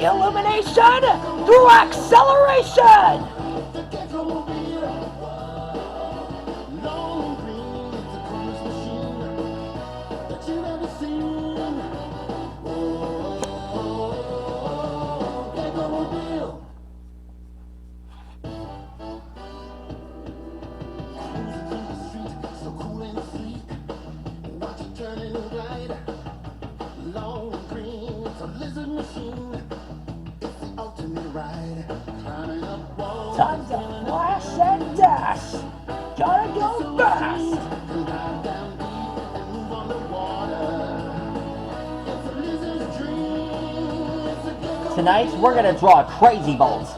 illumination through acceleration! Time to flash and dash. Gotta go fast. Tonight we're gonna draw a Crazybolt.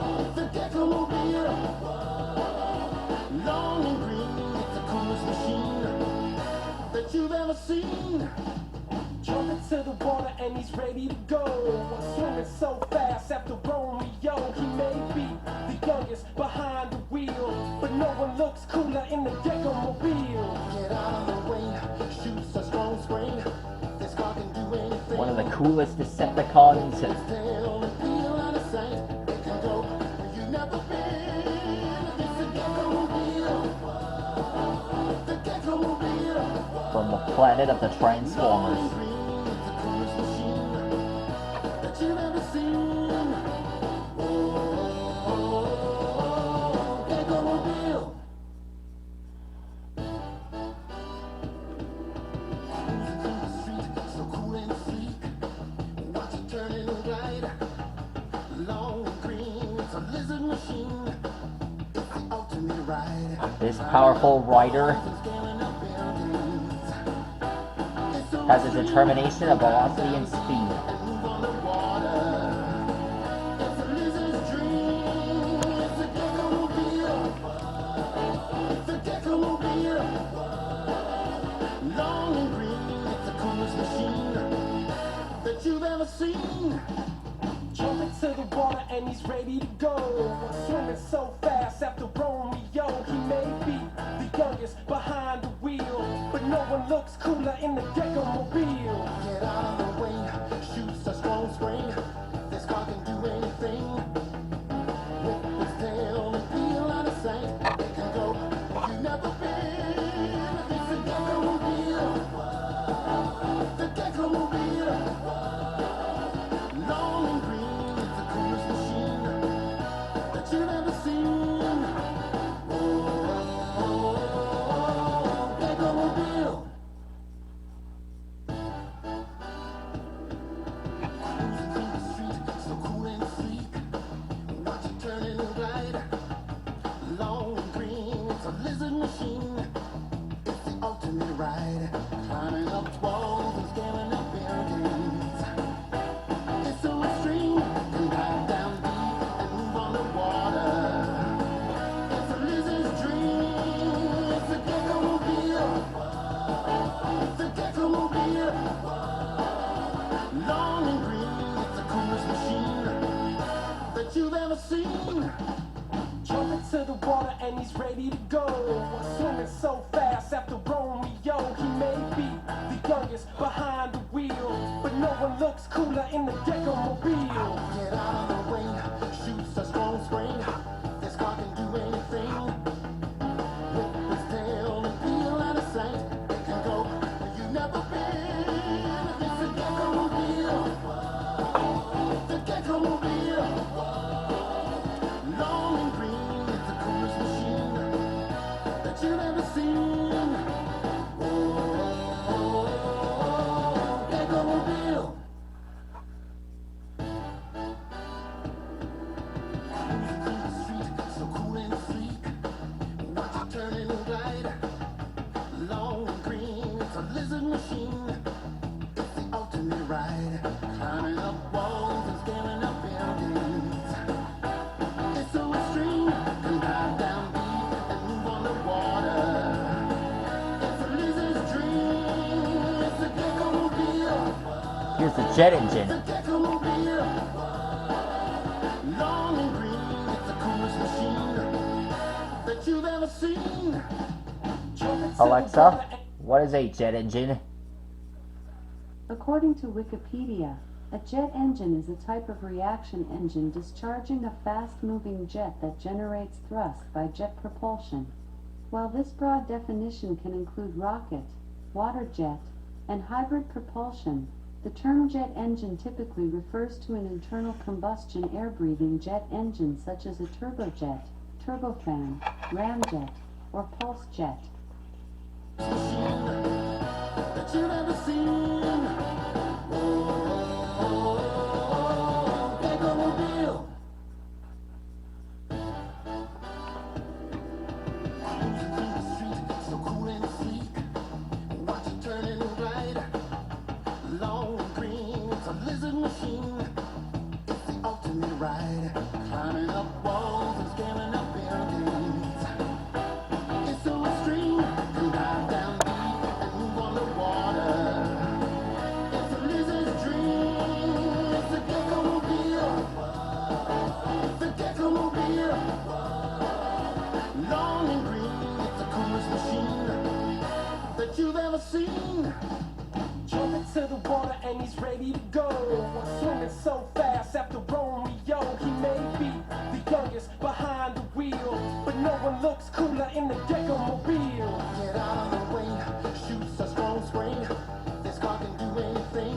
Jumping to the water and he's ready to go. Swimming so fast after Romeo. He may be the youngest behind the wheel, but no one looks cooler in the Gecko-mobile. Get out of the way, shoots a strong spring. This car can do anything. One of the coolest Decepticons. From the planet of the Transformers. This powerful rider has a determination of velocity and speed. Jumping to the water and he's ready to go. Swimming so fast after Romeo. He may be the youngest behind the wheel, but no one looks cooler in the Gecko-mobile. Get out of the way, shoots a strong spring. This car can do anything. Whip his tail and feel out of sight. It can go where you've never been. It's the Gecko-mobile. The Gecko-mobile. Long and green, it's the coolest machine that you've ever seen. Gecko-mobile. Cruising through the street, so cool and sleek. Watch it turning and glide. Long and green, it's a lizard machine. It's the ultimate ride. Climbing up walls and scaling up buildings. It's so extreme, can dive down deep and move on the water. It's a lizard's dream. It's the Gecko-mobile. The Gecko-mobile. Long and green, it's the coolest machine that you've ever seen. Jumping to the water and he's ready to go. Swimming so fast after Romeo. He may be the youngest behind the wheel, but no one looks cooler in the Gecko-mobile. Get out of the way, shoots a strong spring. This car can do anything. Whip his tail and feel out of sight. It can go where you've never been. It's the Gecko-mobile. The Gecko-mobile. Long and green, it's the coolest machine that you've ever seen. Gecko-mobile. Cruising through the street, so cool and sleek. Watch it turning and glide. Long and green, it's a lizard machine. It's the ultimate ride. Climbing up walls and scaling up buildings. It's so extreme, can dive down deep and move on the water. It's a lizard's dream. It's the Gecko-mobile. Here's the jet engine. The Gecko-mobile. Long and green, it's the coolest machine that you've ever seen. Jumping to the Alexa, water what is a jet engine? According to Wikipedia, A jet engine is a type of reaction engine discharging a fast-moving jet that generates thrust by jet propulsion. While this broad definition can include rocket, water jet, and hybrid propulsion, the term jet engine typically refers to an internal combustion air-breathing jet engine such as a turbojet, turbofan, ramjet, or pulse jet. That you've ever seen. Automobile. Cruising through the street, so cool and sleek. Watch it turning right. Long and green, it's a lizard machine. It's the ultimate ride. Climbing up walls and scaling up buildings. It's so extreme, can dive down deep and move on the water. It's a lizard's dream. It's the Gecko-mobile. The Gecko-mobile. Long and green, it's the coolest machine that you've ever seen. Jump into the water and he's ready to go. Swimming so fast after Romeo. He may be the youngest behind the wheel, but no one looks cooler in the Gecko-mobile. Get out of the way, shoots a strong spring. This car can do anything.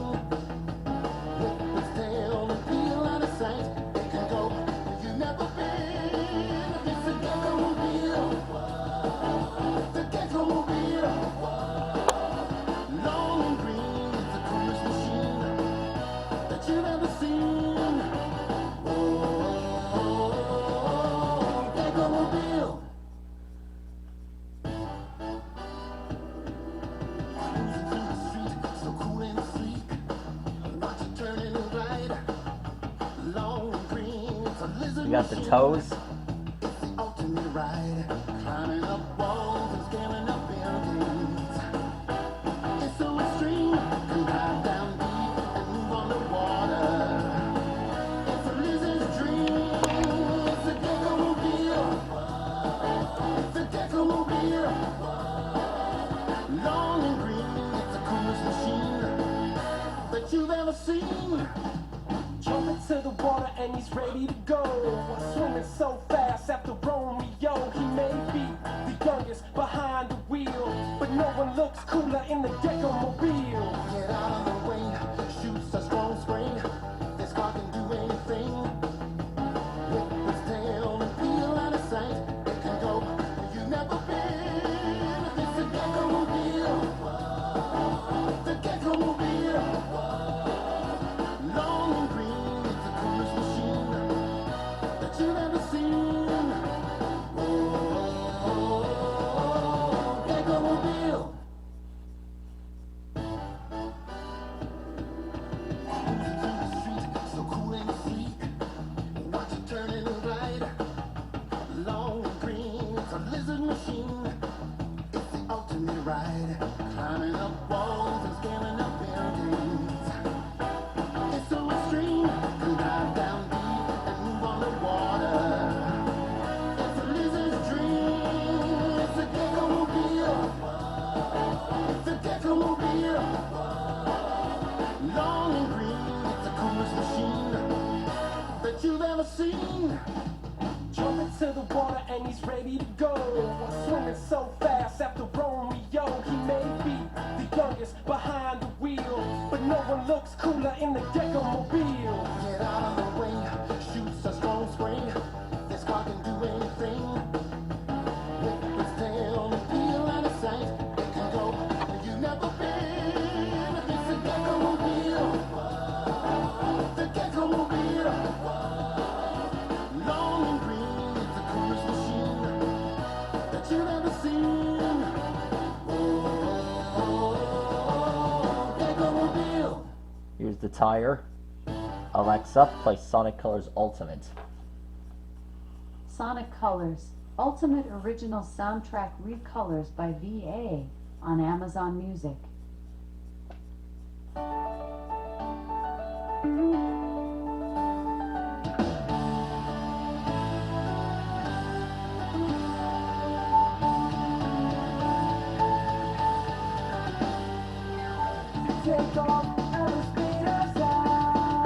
Whip its tail and peel out of sight. It can go where you've never been. It's the Gecko-mobile. The Gecko-mobile. Long and green, it's the coolest machine that you've ever seen. Gecko-mobile. Cruising through the street, so cool and sleek. Watch it turning right. Long and green, it's a lizard You got the machine. toes. It's the ultimate ride. Climbing up walls and scaling up buildings. It's so extreme, can dive down deep and move on the water. It's a lizard's dream. It's the Gecko-mobile. The Gecko-mobile. Long and green, it's the coolest machine that you've ever seen. Jump into the water and he's ready to go. Swimming so fast after Romeo. He may be the youngest behind the wheel, but no one looks cooler in the Gecko-mobile. Get out of the way, shoots a strong spring. This car can do anything. Whip its tail and peel out of sight. It can go where you've never been. It's the Gecko-mobile. The Gecko-mobile. Long and green, it's the coolest machine that you've ever seen. Gecko-mobile. Cruising through the street, so cool and sleek. Watch it turning right. Long and green, it's a lizard machine. It's the ultimate ride. Climbing up walls and scaling up buildings. It's so extreme, can dive down deep and move on the water. It's a lizard's dream. It's the Gecko-mobile. The Gecko-mobile. Long and green, it's the coolest machine that you've ever seen. Jump into the water and he's ready to go. Swimming so fast after Romeo. He may be the youngest behind the wheel, but no one looks cooler in the Gecko-mobile. Get out of the way, shoots a strong spring. This car can do anything. Whip its tail and peel out of sight. It can go where you've never been. It's the Gecko-mobile. The Gecko-mobile. Long and green, it's the coolest machine that you've ever seen. Gecko-mobile. Here's the tire. Alexa, play Sonic Colors Ultimate. Sonic Colors, Ultimate Original Soundtrack Recolors by VA on Amazon Music. Take off every speed of sound.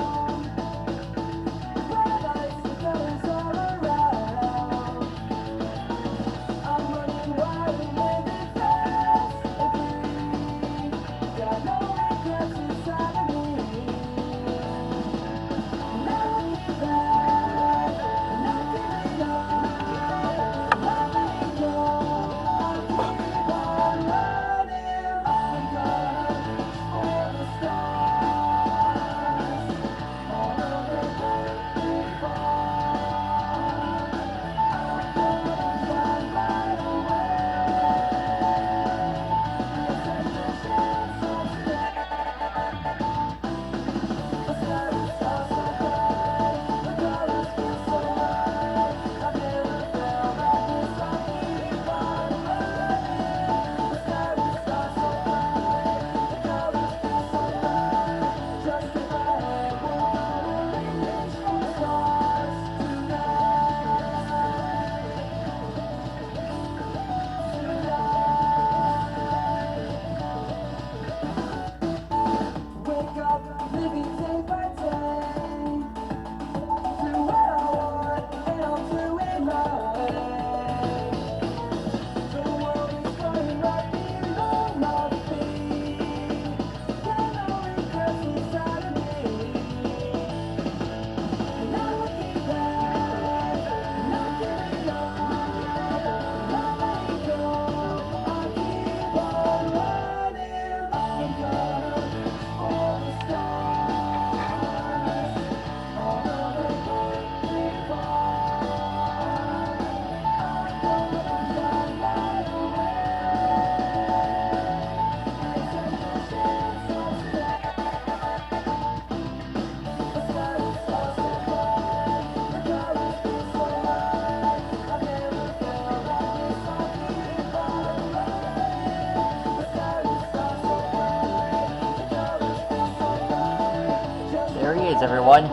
is, everyone.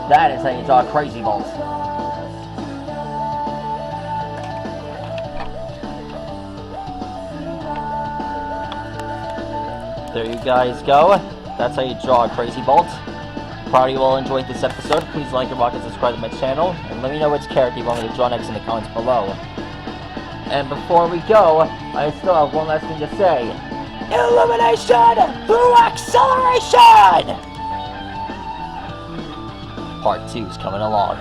That is how you draw a Crazybolt. There you guys go. That's how you draw a Crazybolt. Proud you all enjoyed this episode. Please like and rock and subscribe to my channel. And let me know which character you want me to draw next in the comments below. And before we go, I still have one last thing to say. Illumination through acceleration! Part 2 is coming along.